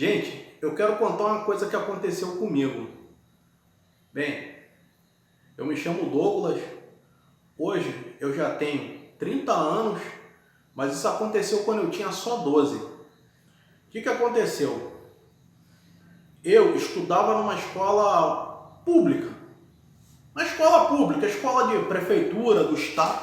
Gente, eu quero contar uma coisa que aconteceu comigo. Bem, eu me chamo Douglas, hoje eu já tenho 30 anos, mas isso aconteceu quando eu tinha só 12. O que aconteceu? Eu estudava numa escola pública, escola de prefeitura, do estado,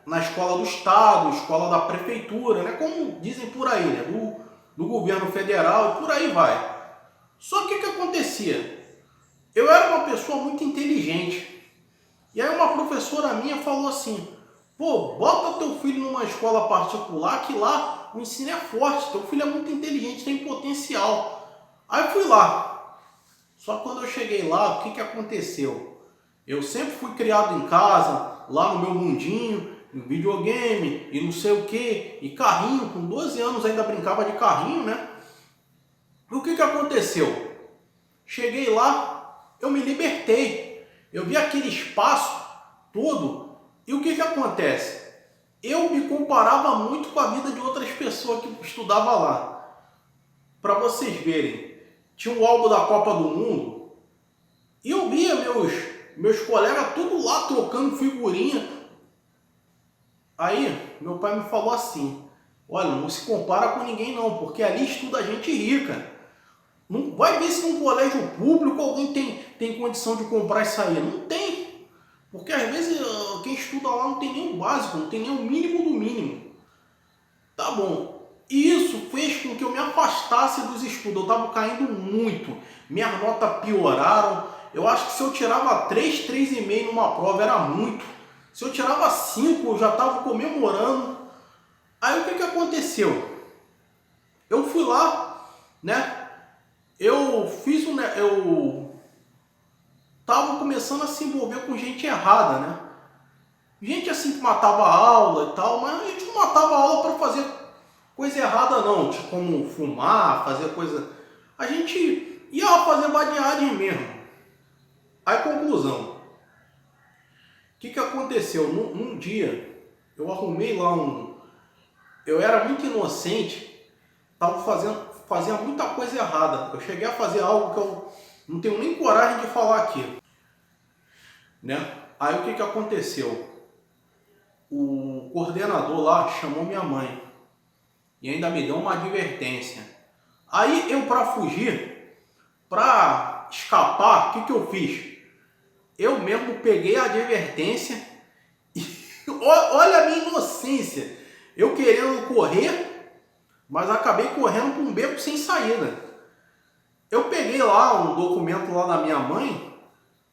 na escola do estado, escola da prefeitura, né? Como dizem por aí, né? Do governo federal e por aí vai. Só que o que acontecia? Eu era uma pessoa muito inteligente. E aí uma professora minha falou assim: pô, bota teu filho numa escola particular que lá o ensino é forte, teu filho é muito inteligente, tem potencial. Aí eu fui lá. Só que quando eu cheguei lá, o que aconteceu? Eu sempre fui criado em casa, lá no meu mundinho, em videogame e não sei o que, e carrinho, com 12 anos ainda brincava de carrinho, né? E o que aconteceu? Cheguei lá, eu me libertei. Eu vi aquele espaço todo e o que acontece? Eu me comparava muito com a vida de outras pessoas que estudavam lá. Para vocês verem, tinha um álbum da Copa do Mundo e eu via meus colegas tudo lá trocando figurinha. Aí meu pai me falou assim: olha, não se compara com ninguém não, porque ali estuda gente rica. Não vai ver se num colégio público alguém tem condição de comprar isso aí. Não tem. Porque às vezes quem estuda lá não tem nem o básico, não tem nem o mínimo do mínimo. Tá bom. E isso fez com que eu me afastasse dos estudos. Eu estava caindo muito. Minhas notas pioraram. Eu acho que se eu tirava 3, 3,5 numa prova era muito. Se eu tirava 5, eu já estava comemorando. Aí o que aconteceu? Eu fui lá, né? Eu tava começando a se envolver com gente errada, né? Gente assim que matava a aula e tal, mas a gente não matava a aula para fazer coisa errada não, tipo como fumar, fazer coisa... A gente ia fazer vadiagem mesmo. Aí conclusão. O que aconteceu? Num dia, eu arrumei lá Eu era muito inocente, tava fazia muita coisa errada. Eu cheguei a fazer algo que eu não tenho nem coragem de falar aqui, né? Aí o que aconteceu? O coordenador lá chamou minha mãe e ainda me deu uma advertência. Aí eu, para fugir, para escapar, o que eu fiz? Eu mesmo peguei a advertência e olha a minha inocência. Eu querendo correr, mas acabei correndo para um beco sem saída. Eu peguei lá um documento lá da minha mãe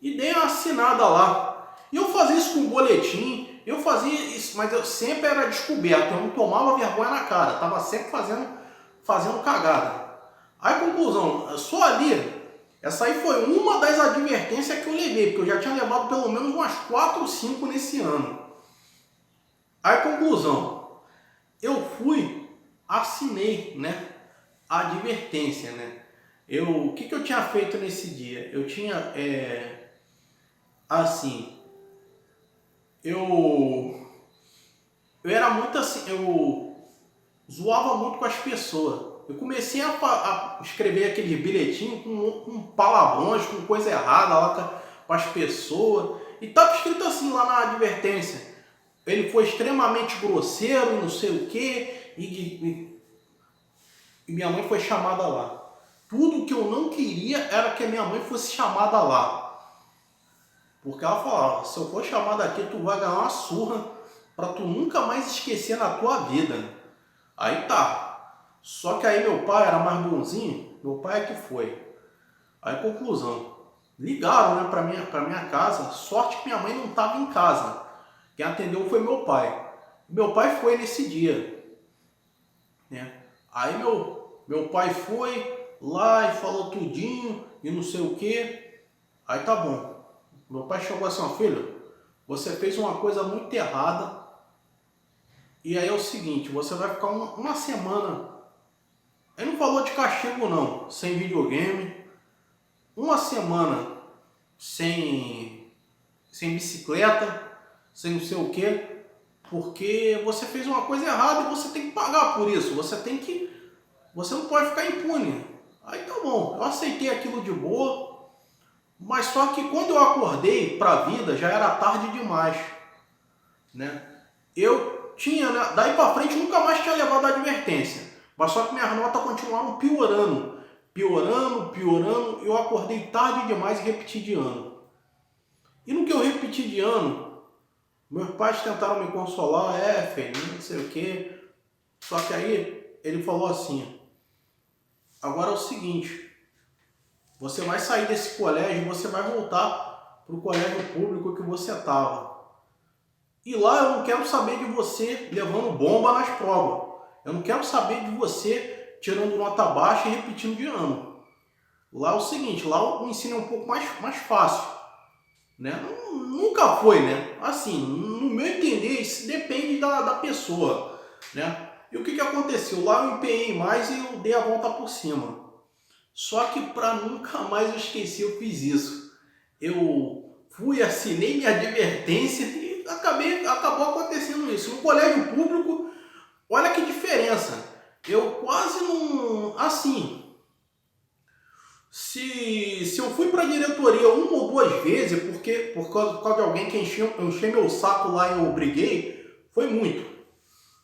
e dei uma assinada lá. E eu fazia isso com boletim, eu fazia isso, mas eu sempre era descoberto, eu não tomava vergonha na cara, estava sempre fazendo cagada. Aí conclusão, só ali, essa aí foi uma das advertências que eu levei, porque eu já tinha levado pelo menos umas 4 ou 5 nesse ano. Aí conclusão, eu fui, assinei, né, a advertência, né. O que eu tinha feito nesse dia? Eu tinha, assim, eu era muito assim, eu zoava muito com as pessoas. Eu comecei a escrever aqueles bilhetinhos com palavrões, com coisa errada lá com as pessoas. E estava escrito assim lá na advertência: ele foi extremamente grosseiro, não sei o quê, e minha mãe foi chamada lá. Tudo que eu não queria era que a minha mãe fosse chamada lá. Porque ela falava: se eu for chamada aqui, tu vai ganhar uma surra para tu nunca mais esquecer na tua vida. Aí tá. Só que aí meu pai era mais bonzinho, meu pai é que foi. Aí conclusão, ligaram, né, pra minha casa, sorte que minha mãe não estava em casa. Quem atendeu foi meu pai. Meu pai foi nesse dia, né? Aí meu pai foi lá e falou tudinho e não sei o que. Aí tá bom. Meu pai chegou assim: ó, filho, você fez uma coisa muito errada. E aí é o seguinte, você vai ficar uma semana. Ele não falou de castigo não, sem videogame, uma semana sem bicicleta, sem não sei o que, porque você fez uma coisa errada e você tem que pagar por isso. Você tem que você não pode ficar impune. Aí tá bom, eu aceitei aquilo de boa, mas só que quando eu acordei para a vida já era tarde demais, né? Eu tinha, né, daí para frente nunca mais tinha levado a advertência, mas só que minhas notas continuaram piorando, piorando, eu acordei tarde demais e repeti de ano. E no que eu repeti de ano, meus pais tentaram me consolar, filho, não sei o quê, só que aí ele falou assim, agora é o seguinte, você vai sair desse colégio e você vai voltar para o colégio público que você estava. E lá eu não quero saber de você levando bomba nas provas. Eu não quero saber de você tirando nota baixa e repetindo de ano. Lá é o seguinte, lá o ensino é um pouco mais fácil. Né? Nunca foi, né? Assim, no meu entender, isso depende da pessoa. Né? E o que aconteceu? Lá eu empenhei mais e eu dei a volta por cima. Só que para nunca mais eu esquecer, eu fiz isso. Eu fui, assinei minha advertência e acabou acontecendo isso. No colégio público, olha que diferença. Eu quase não... Assim, se eu fui para a diretoria uma ou duas vezes, por causa de alguém que encheu meu saco lá e eu briguei, foi muito,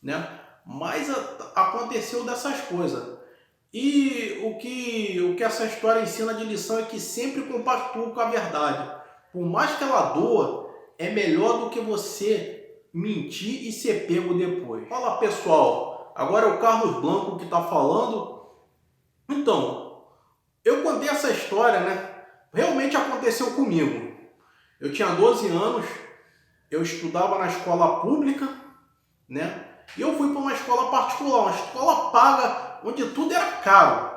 né? Mas aconteceu dessas coisas. E o que essa história ensina de lição é que sempre compactua com a verdade. Por mais que ela doa, é melhor do que você mentir e ser pego depois. Fala pessoal, agora é o Carlos Blanco que está falando. Então, eu contei essa história, né? Realmente aconteceu comigo. Eu tinha 12 anos, eu estudava na escola pública, né? E eu fui para uma escola particular, uma escola paga, onde tudo era caro.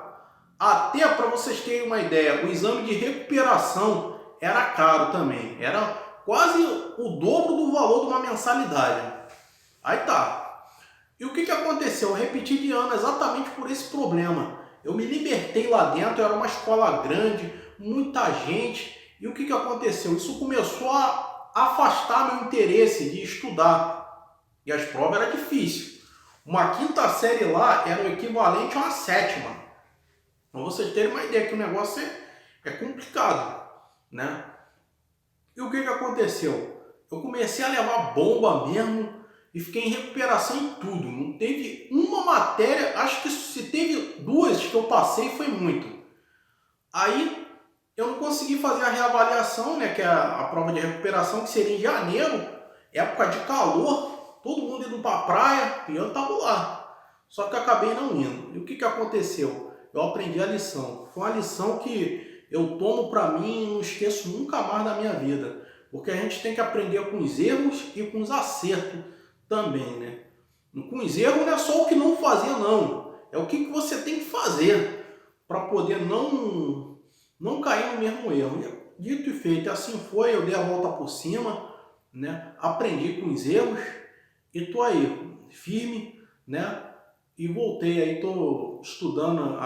Até para vocês terem uma ideia, o exame de recuperação era caro também. Era quase o dobro do valor de uma mensalidade. Aí tá. E o que aconteceu? Eu repeti de ano exatamente por esse problema. Eu me libertei lá dentro, era uma escola grande, muita gente. E o que aconteceu? Isso começou a afastar meu interesse de estudar. E as provas eram difíceis. Uma quinta série lá era o equivalente a uma sétima. Para vocês terem uma ideia que o negócio é complicado, né? E o que aconteceu? Eu comecei a levar bomba mesmo e fiquei em recuperação em tudo. Não teve uma matéria, acho que se teve duas que eu passei foi muito. Aí eu não consegui fazer a reavaliação, né, que é a prova de recuperação, que seria em janeiro, época de calor. Todo mundo indo para a praia e eu estava lá. Só que acabei não indo. E o que aconteceu? Eu aprendi a lição. Foi uma lição que eu tomo para mim e não esqueço nunca mais da minha vida. Porque a gente tem que aprender com os erros e com os acertos também, né? Com os erros não é só o que não fazer, não. É o que você tem que fazer para poder não cair no mesmo erro. Dito e feito, assim foi. Eu dei a volta por cima, né? Aprendi com os erros. E tô aí, firme, né? E voltei aí, tô estudando,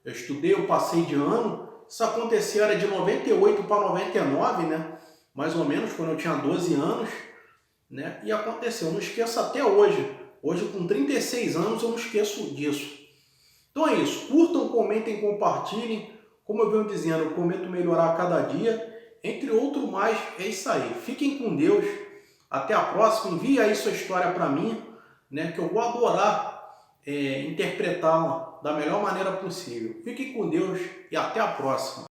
eu estudei, eu passei de ano. Isso aconteceu, era de 98 para 99, né? Mais ou menos, quando eu tinha 12 anos, né? E aconteceu, eu não esqueço até hoje. Hoje, com 36 anos, eu não esqueço disso. Então é isso, curtam, comentem, compartilhem. Como eu venho dizendo, eu prometo melhorar a cada dia. Entre outro mais, é isso aí. Fiquem com Deus. Até a próxima, envie aí sua história para mim, né, que eu vou adorar interpretá-la da melhor maneira possível. Fiquem com Deus e até a próxima.